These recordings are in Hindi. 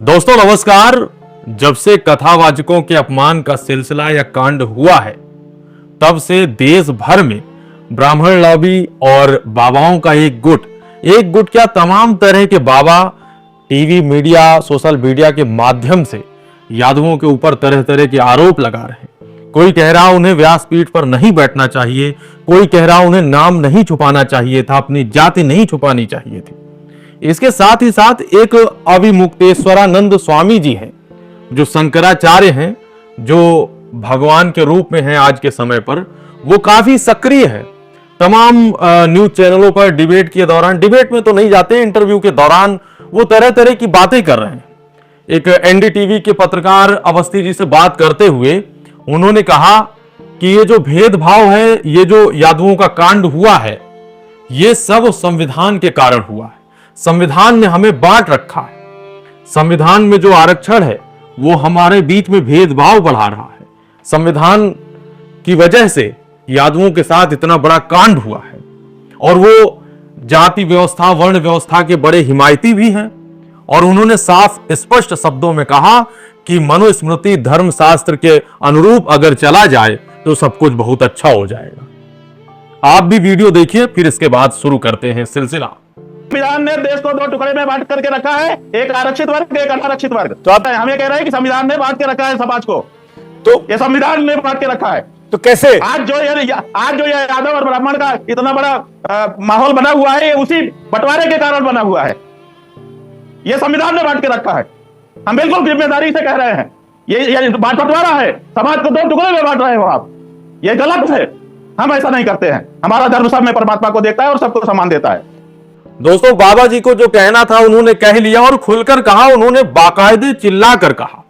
दोस्तों नमस्कार। जब से कथावाचकों के अपमान का सिलसिला या कांड हुआ है तब से देश भर में ब्राह्मण लॉबी और बाबाओं का एक गुट क्या तमाम तरह के बाबा टीवी मीडिया सोशल मीडिया के माध्यम से यादवों के ऊपर तरह तरह के आरोप लगा रहे हैं। कोई कह रहा उन्हें व्यासपीठ पर नहीं बैठना चाहिए, कोई कह रहा उन्हें नाम नहीं छुपाना चाहिए था, अपनी जाति नहीं छुपानी चाहिए थी। इसके साथ ही साथ एक अविमुक्तेश्वरानंद स्वामी जी हैं जो शंकराचार्य हैं, जो भगवान के रूप में हैं आज के समय पर। वो काफी सक्रिय है, तमाम न्यूज चैनलों पर डिबेट के दौरान, डिबेट में तो नहीं जाते, इंटरव्यू के दौरान वो तरह तरह की बातें कर रहे हैं। एक एनडीटीवी के पत्रकार अवस्थी जी से बात करते हुए उन्होंने कहा कि ये जो भेदभाव है, ये जो यादवों का कांड हुआ है, ये सब संविधान के कारण हुआ है। संविधान ने हमें बांट रखा है, संविधान में जो आरक्षण है वो हमारे बीच में भेदभाव बढ़ा रहा है। संविधान की वजह से यादवों के साथ इतना बड़ा कांड हुआ है और वो जाति व्यवस्था वर्ण व्यवस्था के बड़े हिमायती भी हैं। और उन्होंने साफ स्पष्ट शब्दों में कहा कि मनुस्मृति धर्मशास्त्र के अनुरूप अगर चला जाए तो सब कुछ बहुत अच्छा हो जाएगा। आप भी वीडियो देखिए, फिर इसके बाद शुरू करते हैं सिलसिला। संविधान ने देश को दो टुकड़े में बांट करके रखा है, एक आरक्षित वर्ग, एक अनारक्षित वर्ग। तो आप हमें कह रहे हैं कि संविधान ने बांट के रखा है समाज को, तो ये संविधान ने बांट के रखा है। तो कैसे आज जो ये यादव और ब्राह्मण का इतना बड़ा माहौल बना हुआ है, ये उसी बंटवारे के कारण बना हुआ है। ये संविधान ने बांट के रखा है। हम बिल्कुल जिम्मेदारी से कह रहे हैं, ये बंटवारा है, समाज को दो टुकड़े में बांट रहे हो आप, ये गलत है। हम ऐसा नहीं करते हैं। हमारा धर्म सब में परमात्मा को देखता है और सबको सम्मान देता है। दोस्तों, बाबा जी को जो कहना था उन्होंने कह लिया और खुलकर कहा, उन्होंने बाकायदे चिल्ला कर कहा।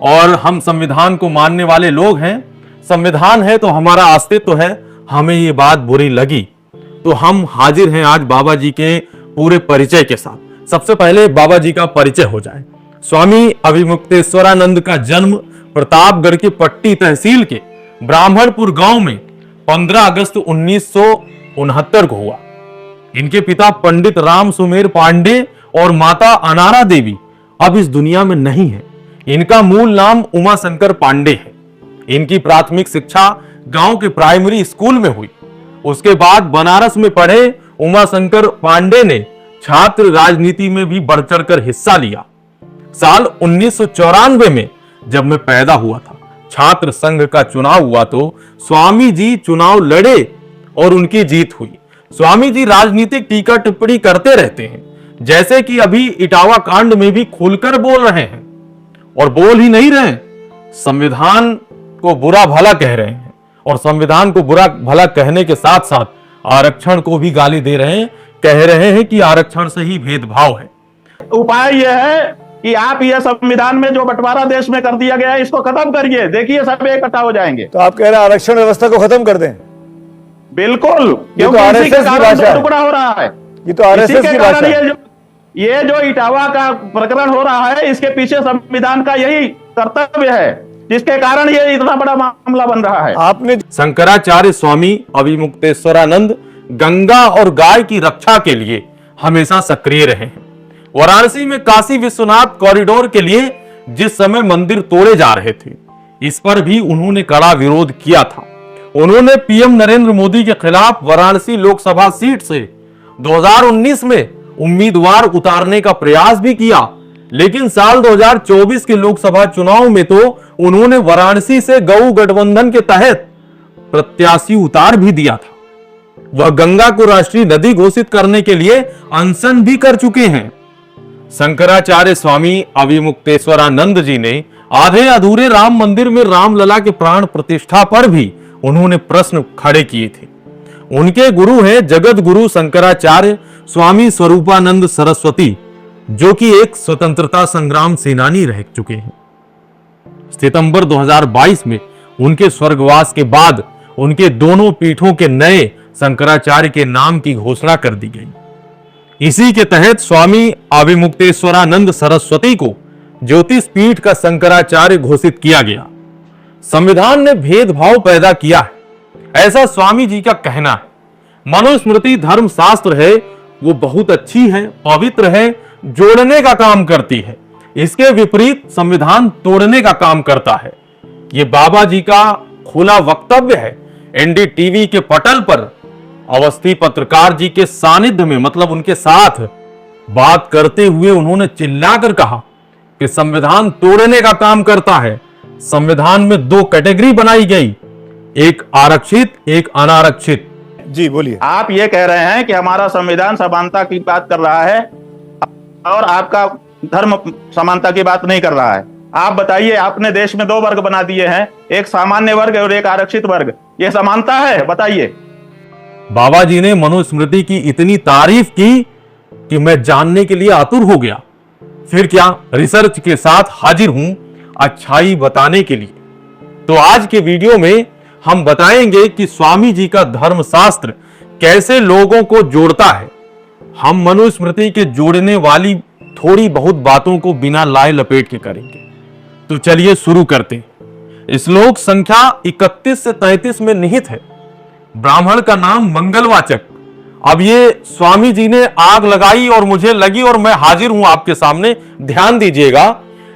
और हम संविधान को मानने वाले लोग हैं, संविधान है तो हमारा अस्तित्व है। हमें ये बात बुरी लगी तो हम हाजिर हैं आज बाबा जी के पूरे परिचय के साथ। सबसे पहले बाबा जी का परिचय हो जाए। स्वामी अविमुक्तेश्वरानंद का जन्म प्रतापगढ़ के पट्टी तहसील के ब्राह्मणपुर गांव में 15 अगस्त 1969 को हुआ। इनके पिता पंडित राम सुमेर पांडे और माता अनारा देवी अब इस दुनिया में नहीं है। इनका मूल नाम उमाशंकर पांडे है। इनकी प्राथमिक शिक्षा गांव के प्राइमरी स्कूल में हुई। उसके बाद बनारस में पढ़े उमाशंकर पांडे ने छात्र राजनीति में भी बढ़ चढ़कर हिस्सा लिया। साल 1994 में जब मैं पैदा हुआ था, छात्र संघ का चुनाव हुआ तो स्वामी जी चुनाव लड़े और उनकी जीत हुई। स्वामी जी राजनीतिक टीका टिप्पणी करते रहते हैं, जैसे कि अभी इटावा कांड में भी खुलकर बोल रहे हैं। और बोल ही नहीं रहे, संविधान को बुरा भला कह रहे हैं और संविधान को बुरा भला कहने के साथ साथ आरक्षण को भी गाली दे रहे हैं। कह रहे हैं कि आरक्षण से ही भेदभाव है। उपाय यह है कि आप ये संविधान में जो बंटवारा देश में कर दिया गया है, इसको खत्म करिए। देखिए सब इकट्ठा हो जाएंगे। तो आप कह रहे हैं आरक्षण व्यवस्था को खत्म कर दें? बिल्कुल, क्योंकि आरएसएस की भाषा टुकड़ा हो रहा है। ये तो आरएसएस की भाषा है। ये जो इटावा का प्रकरण हो रहा है, इसके पीछे संविधान का यही कर्तव्य है, जिसके कारण ये इतना बड़ा मामला बन रहा है। आपने शंकराचार्य स्वामी अविमुक्तेश्वरानंद गंगा और गाय की रक्षा के लिए हमेशा सक्रिय रहे हैं। वाराणसी में काशी विश्वनाथ कॉरिडोर के लिए जिस समय मंदिर तोड़े जा रहे थे, इस पर भी उन्होंने कड़ा विरोध किया था। उन्होंने पीएम नरेंद्र मोदी के खिलाफ वाराणसी लोकसभा सीट से 2019 में उम्मीदवार उतारने का प्रयास भी किया, लेकिन साल 2024 के लोकसभा चुनाव में तो उन्होंने वाराणसी से गौ गठबंधन के तहत प्रत्याशी उतार भी दिया था। वह गंगा को राष्ट्रीय नदी घोषित करने के लिए अनशन भी कर चुके हैं। शंकराचार्य स्वामी अविमुक्तेश्वरानंद जी ने आधे अधूरे राम मंदिर में रामलला के प्राण प्रतिष्ठा पर भी उन्होंने प्रश्न खड़े किए थे। उनके गुरु हैं जगत गुरु शंकराचार्य स्वामी स्वरूपानंद सरस्वती, जो कि एक स्वतंत्रता संग्राम सेनानी रह चुके हैं। सितंबर 2022 में उनके स्वर्गवास के बाद उनके दोनों पीठों के नए शंकराचार्य के नाम की घोषणा कर दी गई। इसी के तहत स्वामी अविमुक्तेश्वरानंद सरस्वती को ज्योतिष पीठ का शंकराचार्य घोषित किया गया। संविधान ने भेदभाव पैदा किया है, ऐसा स्वामी जी का कहना है। मनुस्मृति धर्मशास्त्र है, वो बहुत अच्छी है, पवित्र है, जोड़ने का काम करती है। इसके विपरीत संविधान तोड़ने का काम करता है। ये बाबा जी का खुला वक्तव्य है। एनडीटीवी के पटल पर अवस्थी पत्रकार जी के सानिध्य में, मतलब उनके साथ बात करते हुए उन्होंने चिल्लाकर कहा कि संविधान तोड़ने का काम करता है। संविधान में 2 कैटेगरी बनाई गई, एक आरक्षित, एक अनारक्षित। जी बोलिए। आप ये कह रहे हैं कि हमारा संविधान समानता की बात कर रहा है और आपका धर्म समानता की बात नहीं कर रहा है। आप बताइए, आपने देश में 2 वर्ग बना दिए हैं, एक सामान्य वर्ग और एक आरक्षित वर्ग। ये समानता है? बताइए। बाबा जी ने मनुस्मृति की इतनी तारीफ की कि मैं जानने के लिए आतुर हो गया। फिर क्या, रिसर्च के साथ हाजिर हूं अच्छाई बताने के लिए। तो आज के वीडियो में हम बताएंगे कि स्वामी जी का धर्मशास्त्र कैसे लोगों को जोड़ता है। हम मनुस्मृति के जोड़ने वाली थोड़ी बहुत बातों को बिना लाए लपेट के करेंगे। तो चलिए शुरू करते हैं। श्लोक संख्या 31 से 33 में निहित है ब्राह्मण का नाम मंगलवाचक। अब ये स्वामी जी ने आग लगाई और मुझे लगी और मैं हाजिर हूं आपके सामने, ध्यान दीजिएगा।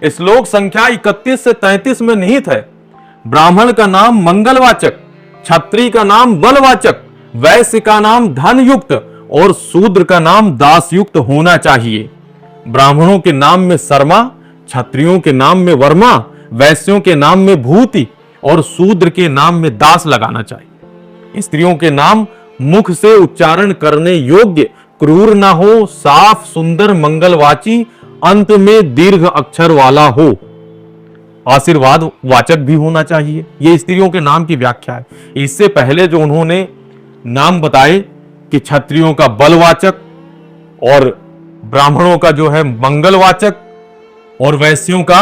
श्लोक संख्या 31 से 33 में निहित है ब्राह्मण का नाम मंगलवाचक, क्षत्रिय का नाम बलवाचक, वैश्य का नाम धनयुक्त और शूद्र का नाम दासयुक्त होना चाहिए। ब्राह्मणों के नाम में शर्मा, क्षत्रियों के नाम में वर्मा, वैश्यों के नाम में भूति और शूद्र के नाम में दास लगाना चाहिए। स्त्रियों के नाम मुख से उच्चारण करने योग्य, क्रूर ना हो, साफ सुंदर मंगलवाची, अंत में दीर्घ अक्षर वाला हो, आशीर्वाद वाचक भी होना चाहिए। ये स्त्रियों के नाम की व्याख्या है। इससे पहले जो उन्होंने नाम बताए कि क्षत्रियों का बलवाचक और ब्राह्मणों का जो है मंगलवाचक और वैश्यों का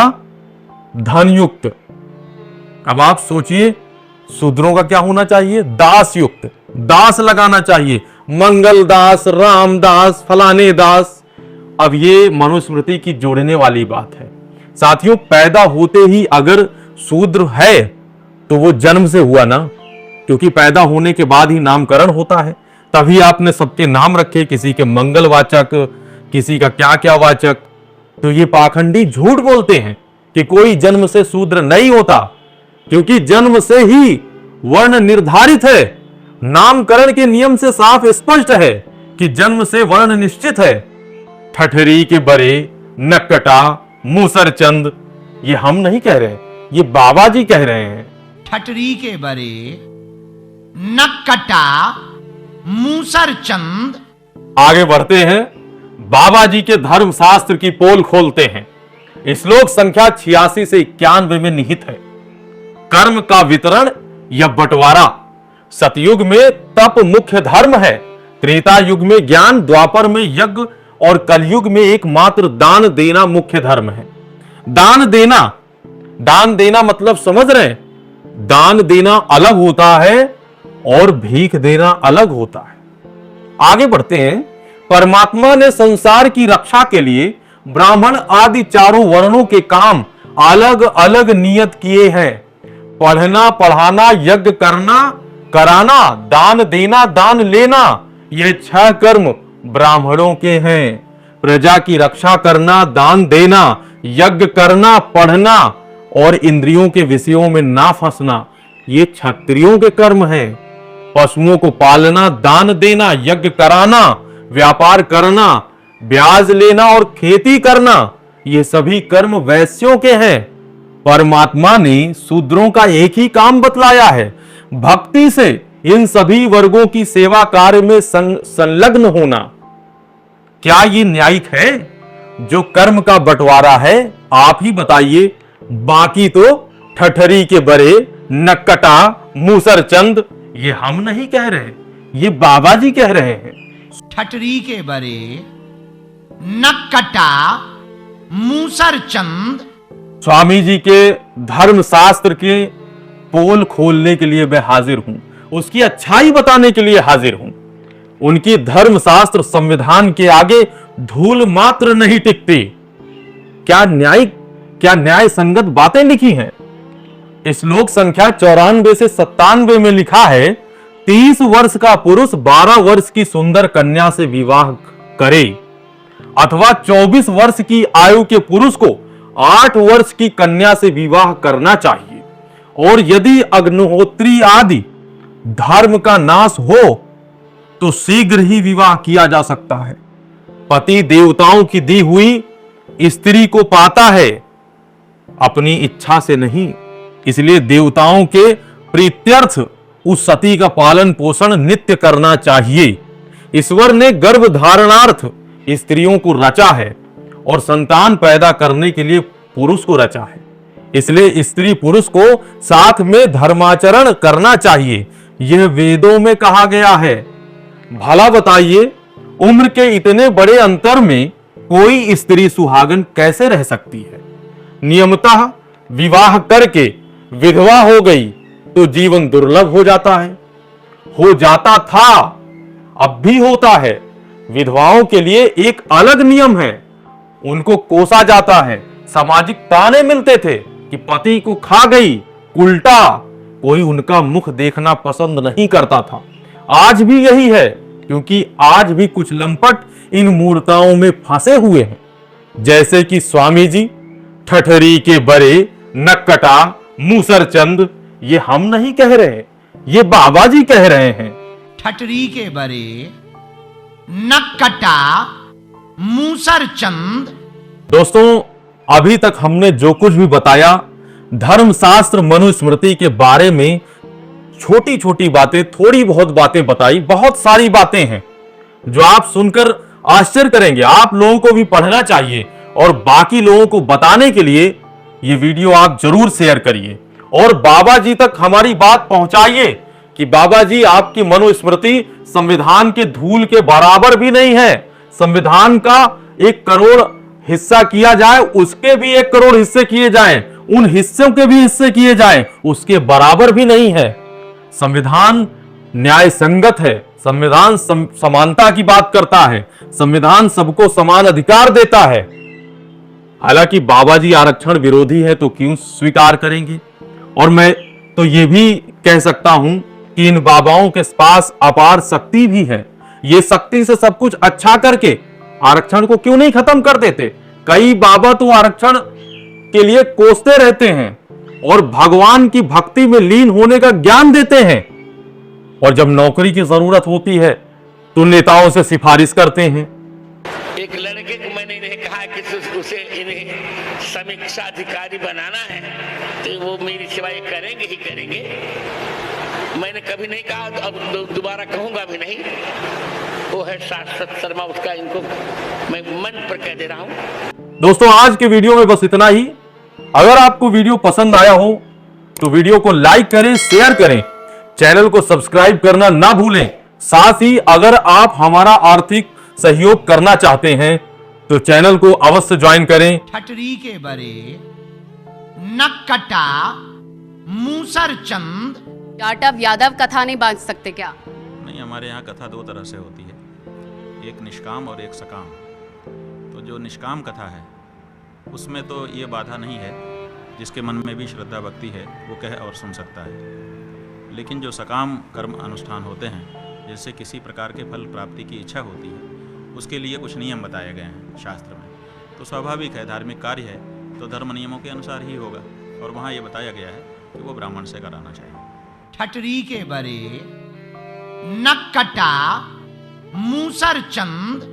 धनयुक्त। अब आप सोचिए, शूद्रों का क्या होना चाहिए? दासयुक्त, दास लगाना चाहिए, मंगल दास, रामदास, फलाने दास। अब ये मनुस्मृति की जोड़ने वाली बात है। साथियों, पैदा होते ही अगर शूद्र है तो वो जन्म से हुआ ना, क्योंकि पैदा होने के बाद ही नामकरण होता है। तभी आपने सबके नाम रखे, किसी के मंगलवाचक, किसी का क्या क्या वाचक। तो ये पाखंडी झूठ बोलते हैं कि कोई जन्म से शूद्र नहीं होता, क्योंकि जन्म से ही वर्ण निर्धारित है। नामकरण के नियम से साफ स्पष्ट है कि जन्म से वर्ण निश्चित है। ठठरी के बरे, नक्कटा, मूसरचंद, ये हम नहीं कह रहे, ये बाबा जी कह रहे हैं। ठठरी के बरे, नक्कटा, मूसरचंद। आगे बढ़ते हैं, बाबा जी के धर्मशास्त्र की पोल खोलते हैं। श्लोक संख्या 86 से 91 में निहित है कर्म का वितरण या बंटवारा। सतयुग में तप मुख्य धर्म है, त्रेता युग में ज्ञान, द्वापर में यज्ञ और कलयुग में एकमात्र दान देना मुख्य धर्म है। दान देना मतलब समझ रहे हैं? दान देना अलग होता है और भीख देना अलग होता है। आगे बढ़ते हैं। परमात्मा ने संसार की रक्षा के लिए ब्राह्मण आदि चारों वर्णों के काम अलग अलग नियत किए हैं। पढ़ना, पढ़ाना, यज्ञ करना, कराना, दान देना, दान लेना, ये 6 कर्म ब्राह्मणों के हैं। प्रजा की रक्षा करना, दान देना, यज्ञ करना, पढ़ना और इंद्रियों के विषयों में ना फंसना, ये क्षत्रियों के कर्म हैं। पशुओं को पालना, दान देना, यज्ञ कराना, व्यापार करना, ब्याज लेना और खेती करना, ये सभी कर्म वैश्यों के हैं। परमात्मा ने शूद्रों का एक ही काम बतलाया है, भक्ति से इन सभी वर्गों की सेवा कार्य में संलग्न होना। क्या ये न्यायिक है? जो कर्म का बंटवारा है, आप ही बताइए। बाकी तो ठठरी के बरे, नक्कटा, मूसरचंद, ये हम नहीं कह रहे, ये बाबा जी कह रहे हैं। ठठरी के बरे, नक्कटा, मूसरचंद। स्वामी जी के धर्मशास्त्र के पोल खोलने के लिए मैं हाजिर हूं, उसकी अच्छाई बताने के लिए हाजिर हूं। उनकी धर्मशास्त्र संविधान के आगे धूल मात्र नहीं टिकती। क्या न्याय संगत बातें लिखी हैं। श्लोक संख्या 94 से 97 में लिखा है, 30 वर्ष का पुरुष 12 वर्ष की सुंदर कन्या से विवाह करे। अथवा 24 वर्ष की आयु के पुरुष को 8 वर्ष की कन्या से विवाह करना चाहिए। और यदि अग्निहोत्री आदि धर्म का नाश हो तो शीघ्र ही विवाह किया जा सकता है। पति देवताओं की दी हुई स्त्री को पाता है, अपनी इच्छा से नहीं। इसलिए देवताओं के प्रीत्यर्थ उस सती का पालन पोषण नित्य करना चाहिए। ईश्वर ने गर्भ धारणार्थ स्त्रियों को रचा है और संतान पैदा करने के लिए पुरुष को रचा है। इसलिए स्त्री पुरुष को साथ में धर्माचरण करना चाहिए, यह वेदों में कहा गया है। भला बताइए, उम्र के इतने बड़े अंतर में कोई स्त्री सुहागन कैसे रह सकती है? नियमतः विवाह करके विधवा हो गई तो जीवन दुर्लभ हो जाता है, हो जाता था, अब भी होता है। विधवाओं के लिए एक अलग नियम है, उनको कोसा जाता है। सामाजिक ताने मिलते थे कि पति को खा गई, उल्टा कोई उनका मुख देखना पसंद नहीं करता था। आज भी यही है, क्योंकि आज भी कुछ लंपट इन मूर्ताओं में फंसे हुए हैं, जैसे कि स्वामी जी, ठठरी के बरे, नक्कटा, मूसरचंद। ये हम नहीं कह रहे, ये बाबा जी कह रहे हैं। ठटरी के बरे, नक्कटा, मूसरचंद। दोस्तों, अभी तक हमने जो कुछ भी बताया धर्मशास्त्र मनुस्मृति के बारे में, छोटी छोटी बातें, थोड़ी बहुत बातें बताई, बहुत सारी बातें हैं जो आप सुनकर आश्चर्य करेंगे। आप लोगों को भी पढ़ना चाहिए और बाकी लोगों को बताने के लिए ये वीडियो आप जरूर शेयर करिए और बाबा जी तक हमारी बात पहुंचाइए कि बाबा जी, आपकी मनुस्मृति संविधान के धूल के बराबर भी नहीं है। संविधान का 1 करोड़ हिस्सा किया जाए, उसके भी 1 करोड़ हिस्से किए जाएं, उन हिस्सों के भी हिस्से किए जाएं, उसके बराबर भी नहीं है। संविधान न्याय संगत है, संविधान समानता की बात करता है, संविधान सबको समान अधिकार देता है। हालांकि बाबा जी आरक्षण विरोधी है तो क्यों स्वीकार करेंगे? और मैं तो ये भी कह सकता हूं कि इन बाबाओं के पास अपार शक्ति भी है। ये शक्ति से सब कुछ अच्छा करके आरक्षण को क्यों नहीं खत्म कर देते? कई बाबा तो आरक्षण के लिए कोसते रहते हैं और भगवान की भक्ति में लीन होने का ज्ञान देते हैं, और जब नौकरी की जरूरत होती है तो नेताओं से सिफारिश करते हैं। एक लड़के को मैंने इन्हें कहा कि उसे इन्हें समीक्षा अधिकारी बनाना है तो वो मेरी सेवाएं करेंगे ही करेंगे। मैंने कभी नहीं कहा, तो अब दोबारा कहूंगा भी नहीं। वो है शाश्वत शर्मा, उसका इनको मैं मन पर कह दे रहा हूं। दोस्तों, आज के वीडियो में बस इतना ही। अगर आपको वीडियो पसंद आया हो तो वीडियो को लाइक करें, शेयर करें, चैनल को सब्सक्राइब करना ना भूलें। साथ ही अगर आप हमारा आर्थिक सहयोग करना चाहते हैं तो चैनल को अवश्य ज्वाइन करें। ठटरी के बरे, नक्कटा, मूसरचंद। जाटव यादव कथा नहीं बांध सकते क्या? नहीं, हमारे यहाँ कथा 2 तरह से होती है, एक निष्काम और एक सकाम। तो जो निष्काम कथा है उसमें तो ये बाधा नहीं है, जिसके मन में भी श्रद्धा भक्ति है वो कह और सुन सकता है। लेकिन जो सकाम कर्म अनुष्ठान होते हैं, जिससे किसी प्रकार के फल प्राप्ति की इच्छा होती है, उसके लिए कुछ नियम बताए गए हैं शास्त्र में। तो स्वाभाविक है, धार्मिक कार्य है तो धर्म नियमों के अनुसार ही होगा, और वहाँ ये बताया गया है कि वो ब्राह्मण से कराना चाहिए। ठटरी के बरे, नक्कटा, मूसरचंद।